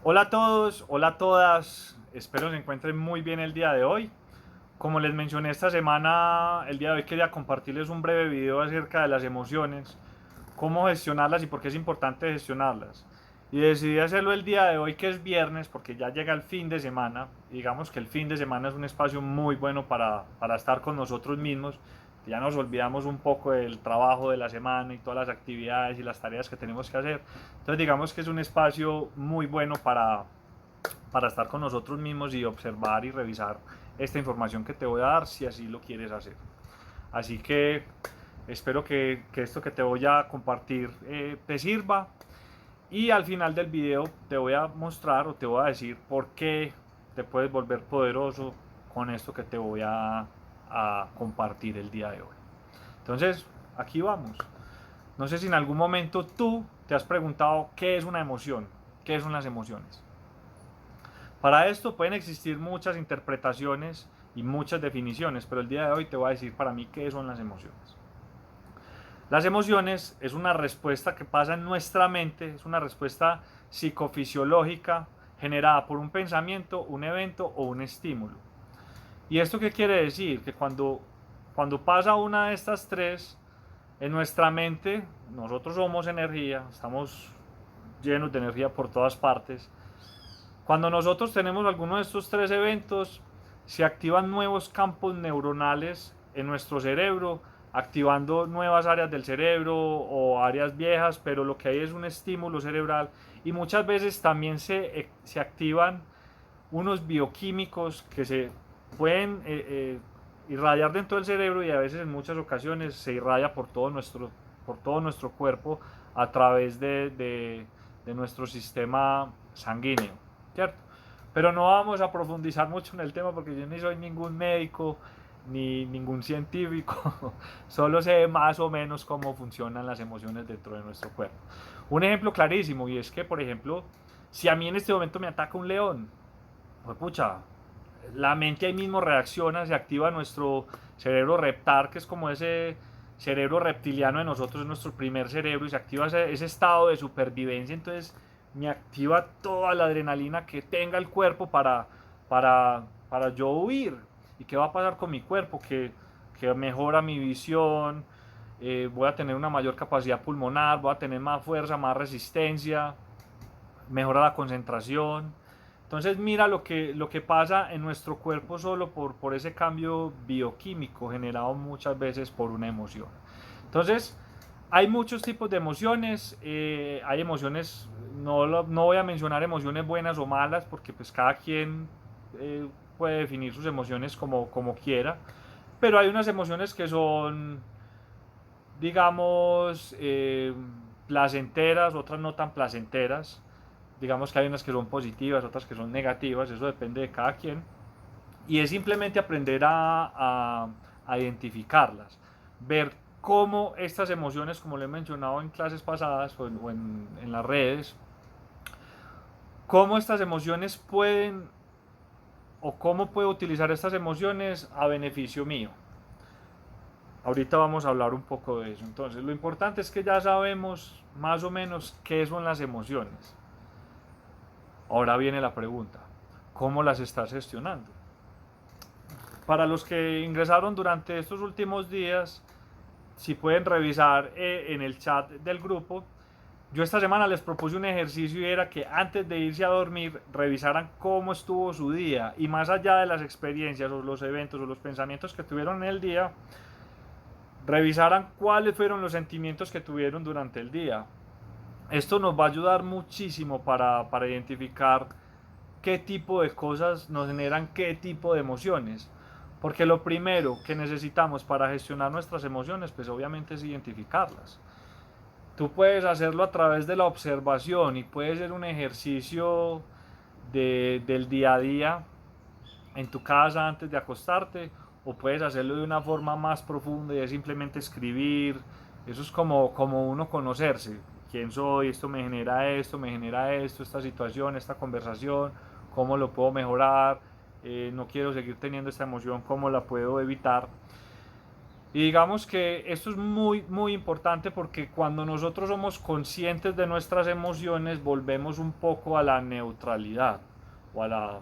Hola a todos, hola a todas, espero se encuentren muy bien el día de hoy. Como les mencioné esta semana, el día de hoy quería compartirles un breve video acerca de las emociones, cómo gestionarlas y por qué es importante gestionarlas. Y decidí hacerlo el día de hoy, que es viernes, porque ya llega el fin de semana. Y digamos que el fin de semana es un espacio muy bueno para estar con nosotros mismos. Ya nos olvidamos un poco del trabajo de la semana y todas las actividades y las tareas que tenemos que hacer. Entonces digamos que es un espacio muy bueno para estar con nosotros mismos y observar y revisar esta información que te voy a dar si así lo quieres hacer. Así que espero que esto que te voy a compartir te sirva y al final del video te voy a mostrar o te voy a decir por qué te puedes volver poderoso con esto que te voy a compartir el día de hoy. Entonces, aquí vamos. No sé si en algún momento tú te has preguntado qué es una emoción, qué son las emociones. Para esto pueden existir muchas interpretaciones y muchas definiciones, pero el día de hoy te voy a decir para mí qué son las emociones. Las emociones es una respuesta que pasa en nuestra mente, es una respuesta psicofisiológica generada por un pensamiento, un evento o un estímulo. ¿Y esto qué quiere decir? Que cuando pasa una de estas tres, en nuestra mente, nosotros somos energía, estamos llenos de energía por todas partes. Cuando nosotros tenemos alguno de estos tres eventos, se activan nuevos campos neuronales en nuestro cerebro, activando nuevas áreas del cerebro o áreas viejas, pero lo que hay es un estímulo cerebral y muchas veces también se activan unos bioquímicos que se pueden irradiar dentro del cerebro y a veces en muchas ocasiones se irradia por todo nuestro cuerpo a través de nuestro sistema sanguíneo, ¿cierto? Pero no vamos a profundizar mucho en el tema porque yo ni soy ningún médico ni ningún científico, solo sé más o menos cómo funcionan las emociones dentro de nuestro cuerpo. Un ejemplo clarísimo y es que, por ejemplo, si a mí en este momento me ataca un león, pues pucha, la mente ahí mismo reacciona, se activa nuestro cerebro reptar, que es como ese cerebro reptiliano de nosotros, es nuestro primer cerebro, y se activa ese estado de supervivencia, entonces me activa toda la adrenalina que tenga el cuerpo para yo huir. ¿Y qué va a pasar con mi cuerpo? Que mejora mi visión, voy a tener una mayor capacidad pulmonar, voy a tener más fuerza, más resistencia, mejora la concentración. Entonces mira lo que pasa en nuestro cuerpo solo por ese cambio bioquímico generado muchas veces por una emoción. Entonces hay muchos tipos de emociones, hay emociones, no voy a mencionar emociones buenas o malas porque pues cada quien puede definir sus emociones como quiera, pero hay unas emociones que son, digamos, placenteras, otras no tan placenteras. Digamos que hay unas que son positivas, otras que son negativas, eso depende de cada quien. Y es simplemente aprender a identificarlas, ver cómo estas emociones, como le he mencionado en clases pasadas en las redes, cómo estas emociones pueden o cómo puedo utilizar estas emociones a beneficio mío. Ahorita vamos a hablar un poco de eso. Entonces, lo importante es que ya sabemos más o menos qué son las emociones. Ahora viene la pregunta, ¿cómo las estás gestionando? Para los que ingresaron durante estos últimos días, si pueden revisar en el chat del grupo, yo esta semana les propuse un ejercicio y era que antes de irse a dormir revisaran cómo estuvo su día y más allá de las experiencias o los eventos o los pensamientos que tuvieron en el día, revisaran cuáles fueron los sentimientos que tuvieron durante el día. Esto nos va a ayudar muchísimo para identificar qué tipo de cosas nos generan qué tipo de emociones. Porque lo primero que necesitamos para gestionar nuestras emociones, pues obviamente es identificarlas. Tú puedes hacerlo a través de la observación y puede ser un ejercicio del día a día en tu casa antes de acostarte, o puedes hacerlo de una forma más profunda y es simplemente escribir. Eso es como uno conocerse. ¿Quién soy? Esto me genera esto, esta situación, esta conversación, cómo lo puedo mejorar, no quiero seguir teniendo esta emoción, cómo la puedo evitar. Y digamos que esto es muy importante porque cuando nosotros somos conscientes de nuestras emociones, volvemos un poco a la neutralidad. O a la,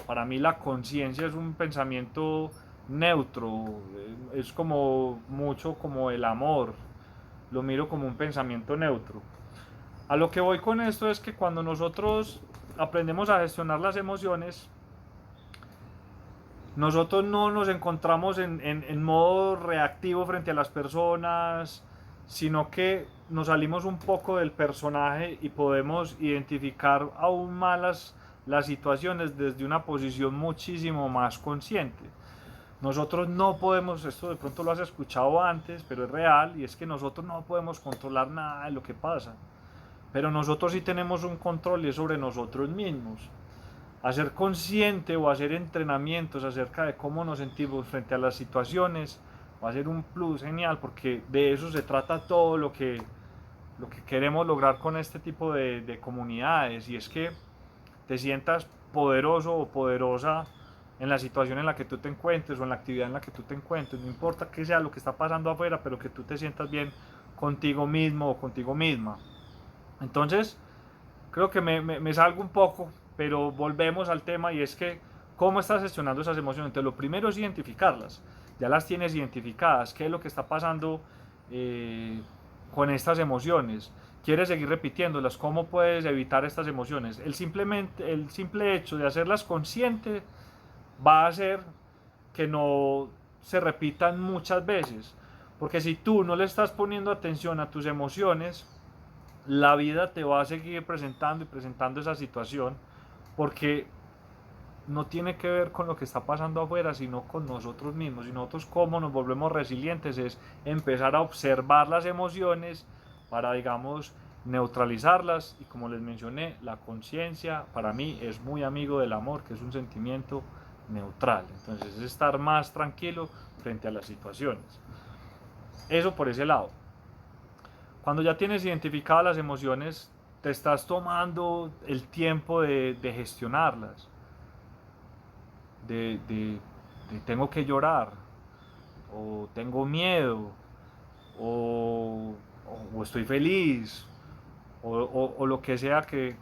para mí la conciencia es un pensamiento neutro, es como mucho como el amor, lo miro como un pensamiento neutro. A lo que voy con esto es que cuando nosotros aprendemos a gestionar las emociones, nosotros no nos encontramos en modo reactivo frente a las personas, sino que nos salimos un poco del personaje y podemos identificar aún más las situaciones desde una posición muchísimo más consciente. Nosotros no podemos, esto de pronto lo has escuchado antes, pero es real, y es que nosotros no podemos controlar nada de lo que pasa, pero nosotros sí tenemos un control y es sobre nosotros mismos. Hacer consciente o hacer entrenamientos acerca de cómo nos sentimos frente a las situaciones va a ser un plus genial, porque de eso se trata todo lo que queremos lograr con este tipo de comunidades, y es que te sientas poderoso o poderosa en la situación en la que tú te encuentres o en la actividad en la que tú te encuentres, no importa qué sea lo que está pasando afuera, pero que tú te sientas bien contigo mismo o contigo misma. Entonces, creo que me salgo un poco, pero volvemos al tema, y es que cómo estás gestionando esas emociones. Entonces, lo primero es identificarlas. Ya las tienes identificadas. ¿Qué es lo que está pasando eh, con estas emociones? ¿Quieres seguir repitiéndolas? ¿Cómo puedes evitar estas emociones? El simple hecho de hacerlas consciente va a hacer que no se repitan muchas veces. Porque si tú no le estás poniendo atención a tus emociones, la vida te va a seguir presentando y presentando esa situación, porque no tiene que ver con lo que está pasando afuera, sino con nosotros mismos. Y nosotros, cómo nos volvemos resilientes, es empezar a observar las emociones para, digamos, neutralizarlas. Y como les mencioné, la conciencia para mí es muy amigo del amor, que es un sentimiento neutral. Entonces es estar más tranquilo frente a las situaciones. Eso por ese lado. Cuando ya tienes identificadas las emociones, te estás tomando el tiempo de gestionarlas, de, de, de tengo que llorar, o tengo miedo, o, o estoy feliz, o lo que sea que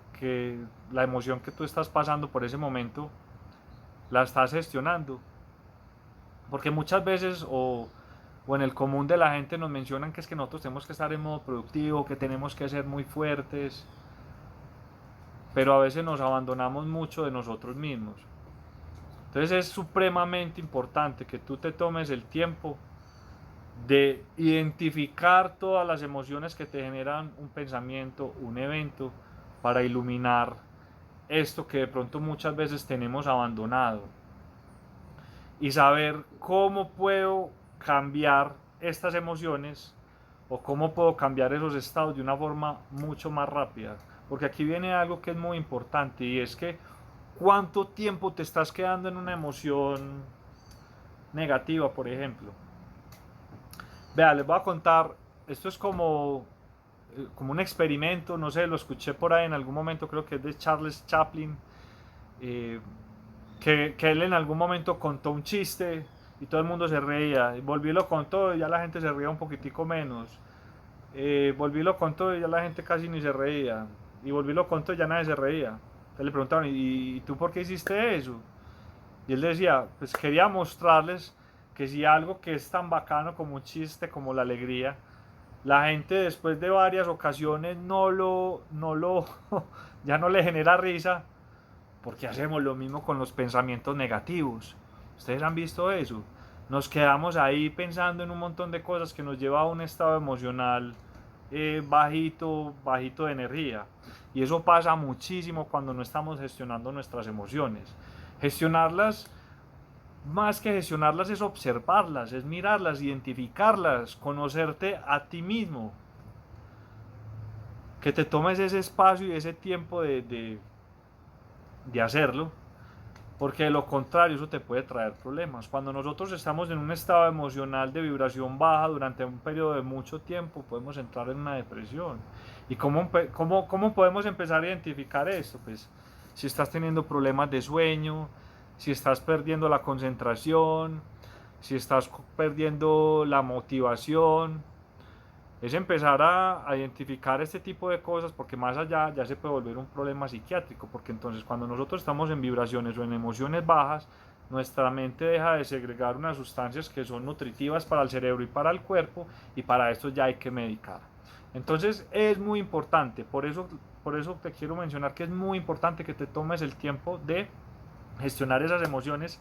la emoción que tú estás pasando por ese momento, la estás gestionando. Porque muchas veces, o en el común de la gente nos mencionan que es que nosotros tenemos que estar en modo productivo, que tenemos que ser muy fuertes, pero a veces nos abandonamos mucho de nosotros mismos. Entonces es supremamente importante que tú te tomes el tiempo de identificar todas las emociones que te generan un pensamiento, un evento, para iluminar esto que de pronto muchas veces tenemos abandonado, y saber cómo puedo cambiar estas emociones o cómo puedo cambiar esos estados de una forma mucho más rápida. Porque aquí viene algo que es muy importante, y es que cuánto tiempo te estás quedando en una emoción negativa, por ejemplo. Vea, les voy a contar, esto es como un experimento, no sé, lo escuché por ahí en algún momento, creo que es de Charles Chaplin, eh, que él en algún momento contó un chiste y todo el mundo se reía, y volvió y lo contó y ya la gente se reía un poquitico menos, volvió y lo contó y ya la gente casi ni se reía, y volvió y lo contó y ya nadie se reía. Entonces le preguntaron, ¿y tú por qué hiciste eso? Y él decía, pues quería mostrarles que si algo que es tan bacano como un chiste, como la alegría, la gente después de varias ocasiones ya no le genera risa, porque hacemos lo mismo con los pensamientos negativos. ¿Ustedes han visto eso? Nos quedamos ahí pensando en un montón de cosas que nos lleva a un estado emocional bajito de energía. Y eso pasa muchísimo cuando no estamos gestionando nuestras emociones. Gestionarlas, más que gestionarlas, es observarlas, es mirarlas, identificarlas, conocerte a ti mismo. Que te tomes ese espacio y ese tiempo de hacerlo, porque de lo contrario eso te puede traer problemas. Cuando nosotros estamos en un estado emocional de vibración baja durante un periodo de mucho tiempo, podemos entrar en una depresión. ¿Y cómo podemos empezar a identificar esto? Pues si estás teniendo problemas de sueño, si estás perdiendo la concentración, si estás perdiendo la motivación, es empezar a identificar este tipo de cosas, porque más allá ya se puede volver un problema psiquiátrico, porque entonces cuando nosotros estamos en vibraciones o en emociones bajas, nuestra mente deja de segregar unas sustancias que son nutritivas para el cerebro y para el cuerpo, y para esto ya hay que medicar. Entonces es muy importante, por eso te quiero mencionar que es muy importante que te tomes el tiempo de gestionar esas emociones,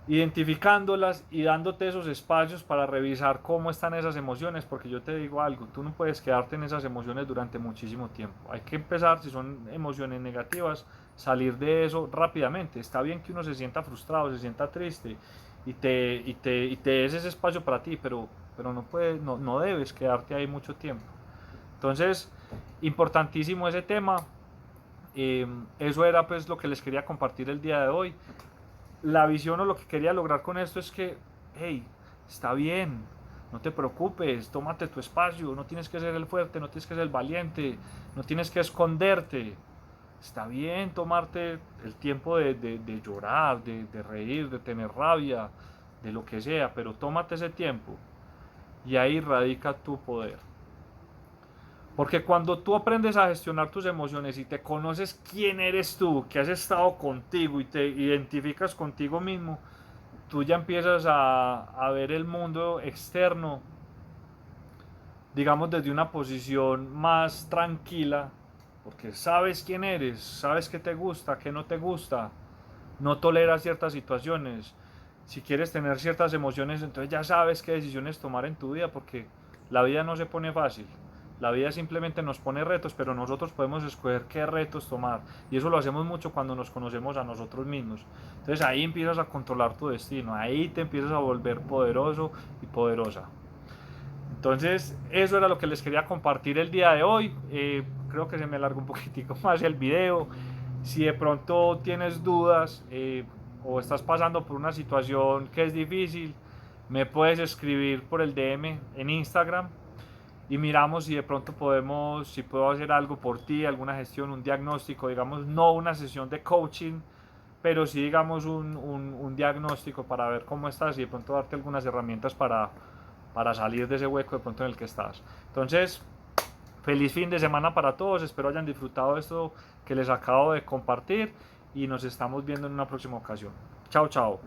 identificándolas y dándote esos espacios para revisar cómo están esas emociones, porque yo te digo algo, tú no puedes quedarte en esas emociones durante muchísimo tiempo. Hay que empezar, si son emociones negativas, salir de eso rápidamente. Está bien que uno se sienta frustrado, se sienta triste y te des ese espacio para ti, pero no debes quedarte ahí mucho tiempo. Entonces, importantísimo ese tema. Eso era pues lo que les quería compartir el día de hoy. La visión o lo que quería lograr con esto es que, hey, está bien, no te preocupes, tómate tu espacio, no tienes que ser el fuerte, no tienes que ser el valiente, no tienes que esconderte. Está bien tomarte el tiempo de llorar, de reír, de tener rabia, de lo que sea, pero tómate ese tiempo y ahí radica tu poder. Porque cuando tú aprendes a gestionar tus emociones y te conoces quién eres tú, que has estado contigo y te identificas contigo mismo, tú ya empiezas a ver el mundo externo, digamos, desde una posición más tranquila, porque sabes quién eres, sabes qué te gusta, qué no te gusta, no toleras ciertas situaciones. Si quieres tener ciertas emociones, entonces ya sabes qué decisiones tomar en tu vida, porque la vida no se pone fácil. La vida simplemente nos pone retos, pero nosotros podemos escoger qué retos tomar. Y eso lo hacemos mucho cuando nos conocemos a nosotros mismos. Entonces ahí empiezas a controlar tu destino, ahí te empiezas a volver poderoso y poderosa. Entonces eso era lo que les quería compartir el día de hoy. Creo que se me alargó un poquitico más el video. Si de pronto tienes dudas o estás pasando por una situación que es difícil, me puedes escribir por el DM en Instagram y miramos si de pronto si puedo hacer algo por ti, alguna gestión, un diagnóstico, digamos, no una sesión de coaching, pero sí, digamos, un diagnóstico para ver cómo estás y de pronto darte algunas herramientas para salir de ese hueco de pronto en el que estás. Entonces, feliz fin de semana para todos, espero hayan disfrutado de esto que les acabo de compartir y nos estamos viendo en una próxima ocasión. Chao, chao.